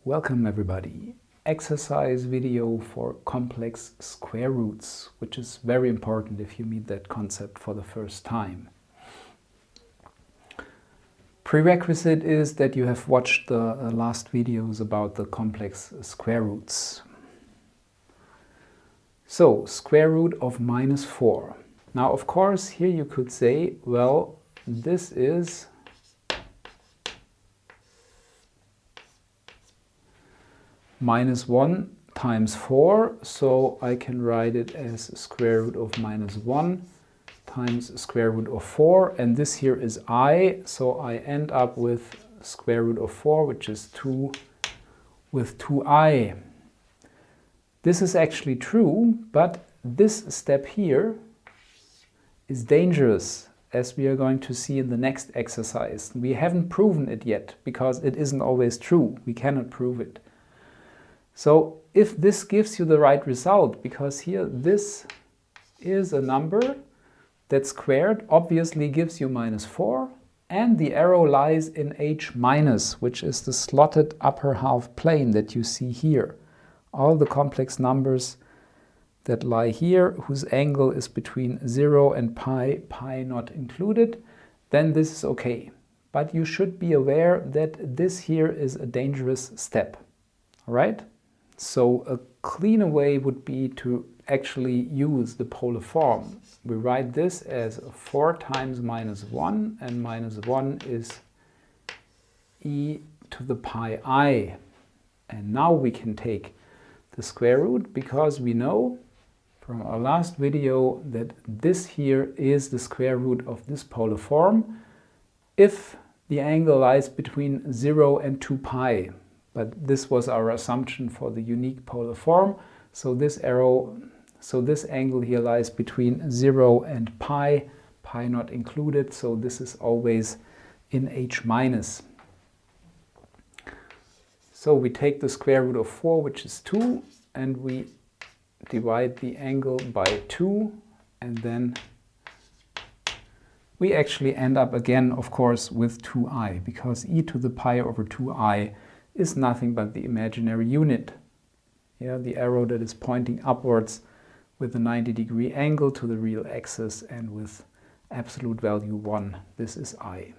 Welcome everybody. Exercise video for complex square roots, which is very important if you meet that concept for the first time. Prerequisite is that you have watched the last videos about the complex square roots. So, square root of -4. Now, of course, here you could say, well, this is -1 times 4, so I can write it as square root of -1 times square root of 4, and this here is I, so I end up with square root of 4, which is 2 with 2i. This is actually true, but this step here is dangerous, as we are going to see in the next exercise. We haven't proven it yet, because it isn't always true. We cannot prove it. So if this gives you the right result, because here this is a number that squared obviously gives you -4, and the arrow lies in h-, which is the slotted upper half plane that you see here. All the complex numbers that lie here, whose angle is between 0 and pi not included, then this is okay. But you should be aware that this here is a dangerous step. All right? So a cleaner way would be to actually use the polar form. We write this as 4 times -1, and -1 is e to the pi I. And now we can take the square root, because we know from our last video that this here is the square root of this polar form if the angle lies between 0 and 2 pi. But this was our assumption for the unique polar form. So this angle here lies between 0 and pi not included. So this is always in h-. So we take the square root of 4, which is 2, and we divide the angle by 2, and then we actually end up again, of course, with 2i, because e to the pi over 2i is nothing but the imaginary unit. Yeah, the arrow that is pointing upwards with a 90-degree angle to the real axis and with absolute value 1. This is I.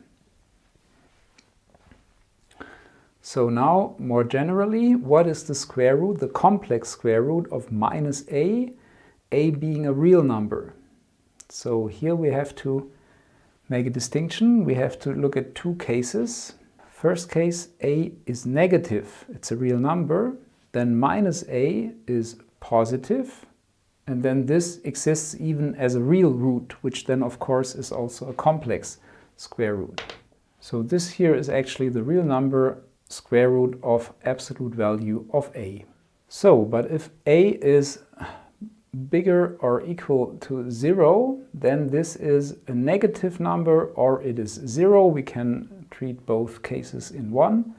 So now, more generally, what is the square root, the complex square root of -a, a being a real number? So here we have to make a distinction. We have to look at two cases. First case, a is negative, it's a real number, then -a is positive, and then this exists even as a real root, which then of course is also a complex square root. So this here is actually the real number square root of absolute value of a. So, but if a is bigger or equal to 0, then this is a negative number or it is 0. We can treat both cases in one.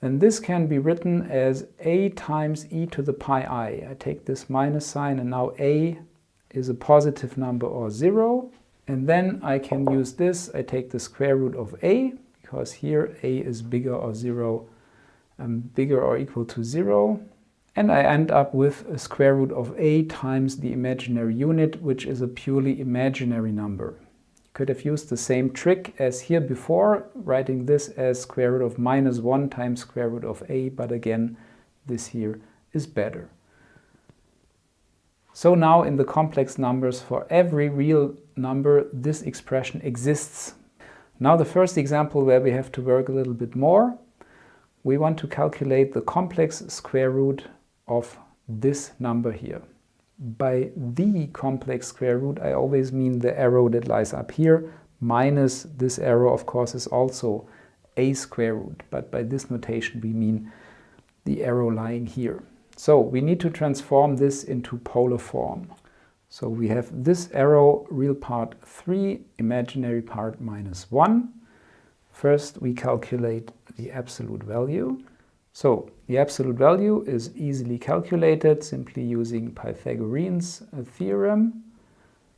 And this can be written as a times e to the pi I. I take this minus sign, and now a is a positive number or 0. And then I can use this. I take the square root of a, because here a is bigger or bigger or equal to 0. And I end up with a square root of a times the imaginary unit, which is a purely imaginary number. You could have used the same trick as here before, writing this as square root of -1 times square root of a, but again, this here is better. So now in the complex numbers, for every real number, this expression exists. Now the first example where we have to work a little bit more, we want to calculate the complex square root of this number here. By the complex square root, I always mean the arrow that lies up here, minus this arrow, of course, is also a square root. But by this notation, we mean the arrow lying here. So we need to transform this into polar form. So we have this arrow, real part 3, imaginary part -1. First, we calculate the absolute value. So the absolute value is easily calculated simply using Pythagorean's theorem.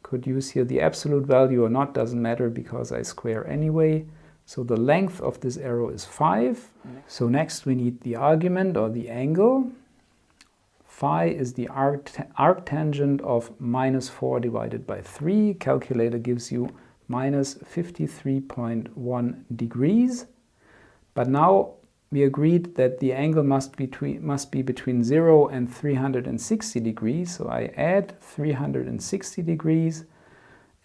Could use here the absolute value or not, doesn't matter because I square anyway. So the length of this arrow is 5. So next we need the argument or the angle. Phi is the arctangent of -4 divided by 3. Calculator gives you minus 53.1 degrees. But now we agreed that the angle must be between 0 and 360 degrees. So I add 360 degrees.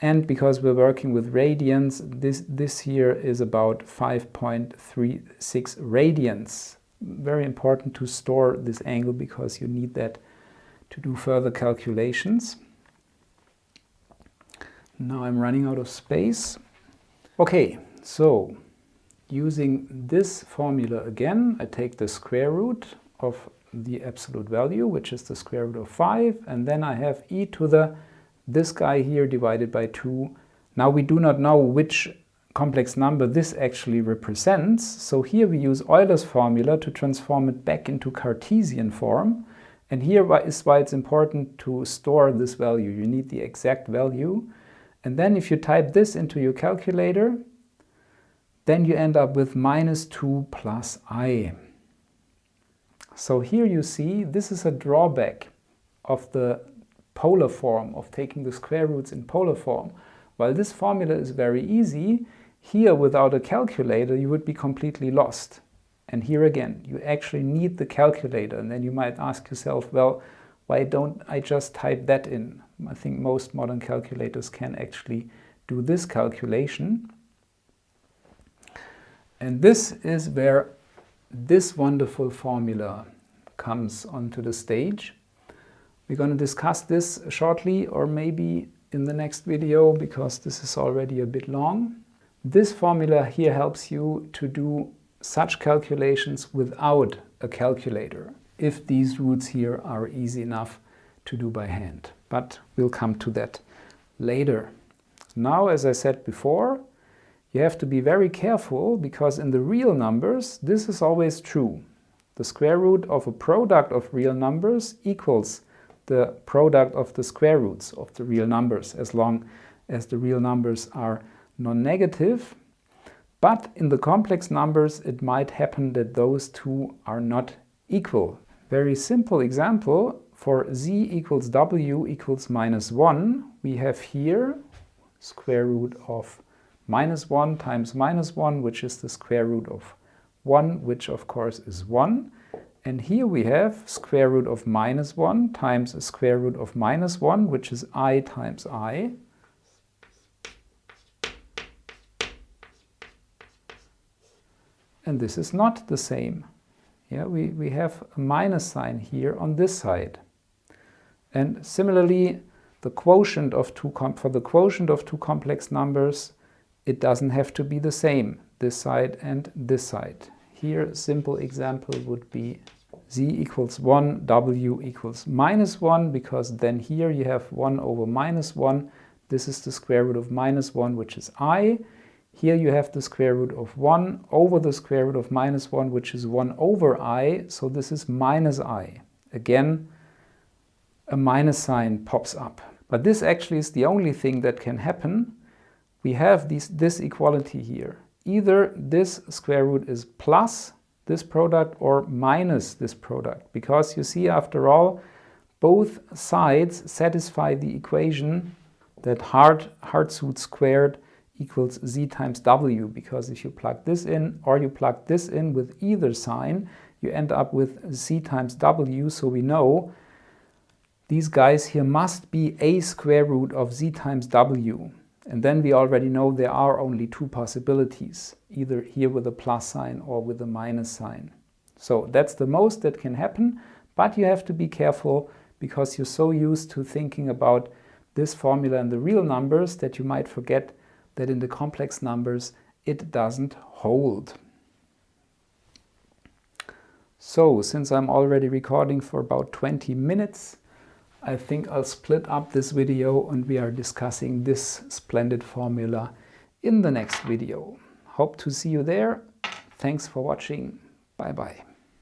And because we're working with radians, this here is about 5.36 radians. Very important to store this angle because you need that to do further calculations. Now I'm running out of space. Okay, so using this formula again, I take the square root of the absolute value, which is the square root of 5, and then I have e to the this guy here divided by 2. Now we do not know which complex number this actually represents, so here we use Euler's formula to transform it back into Cartesian form. And here is why it's important to store this value. You need the exact value. And then if you type this into your calculator, then you end up with -2 plus I. So here you see this is a drawback of the polar form, of taking the square roots in polar form. While this formula is very easy, here without a calculator you would be completely lost. And here again, you actually need the calculator, and then you might ask yourself, well, why don't I just type that in? I think most modern calculators can actually do this calculation. And this is where this wonderful formula comes onto the stage. We're going to discuss this shortly, or maybe in the next video, because this is already a bit long. This formula here helps you to do such calculations without a calculator, if these roots here are easy enough to do by hand. But we'll come to that later. Now, as I said before, you have to be very careful, because in the real numbers, this is always true. The square root of a product of real numbers equals the product of the square roots of the real numbers, as long as the real numbers are non-negative. But in the complex numbers, it might happen that those two are not equal. Very simple example, for z equals w equals -1, we have here square root of -1 times -1, which is the square root of 1, which of course is 1. And here we have square root of -1 times a square root of -1, which is I times I. And this is not the same. Yeah, we have a minus sign here on this side. And similarly, the quotient of for the quotient of two complex numbers, it doesn't have to be the same, this side and this side. Here, a simple example would be z equals 1, w equals -1, because then here you have 1 over -1. This is the square root of -1, which is I. Here you have the square root of 1 over the square root of -1, which is 1 over I, so this is -I. Again, a minus sign pops up. But this actually is the only thing that can happen. We have this equality here. Either this square root is plus this product or minus this product, because you see, after all, both sides satisfy the equation that hard squared equals z times w, because if you plug this in or you plug this in with either sign, you end up with z times w, so we know these guys here must be a square root of z times w. And then we already know there are only two possibilities, either here with a plus sign or with a minus sign. So that's the most that can happen, but you have to be careful, because you're so used to thinking about this formula in the real numbers that you might forget that in the complex numbers it doesn't hold. So, since I'm already recording for about 20 minutes, I think I'll split up this video and we are discussing this splendid formula in the next video. Hope to see you there. Thanks for watching. Bye bye.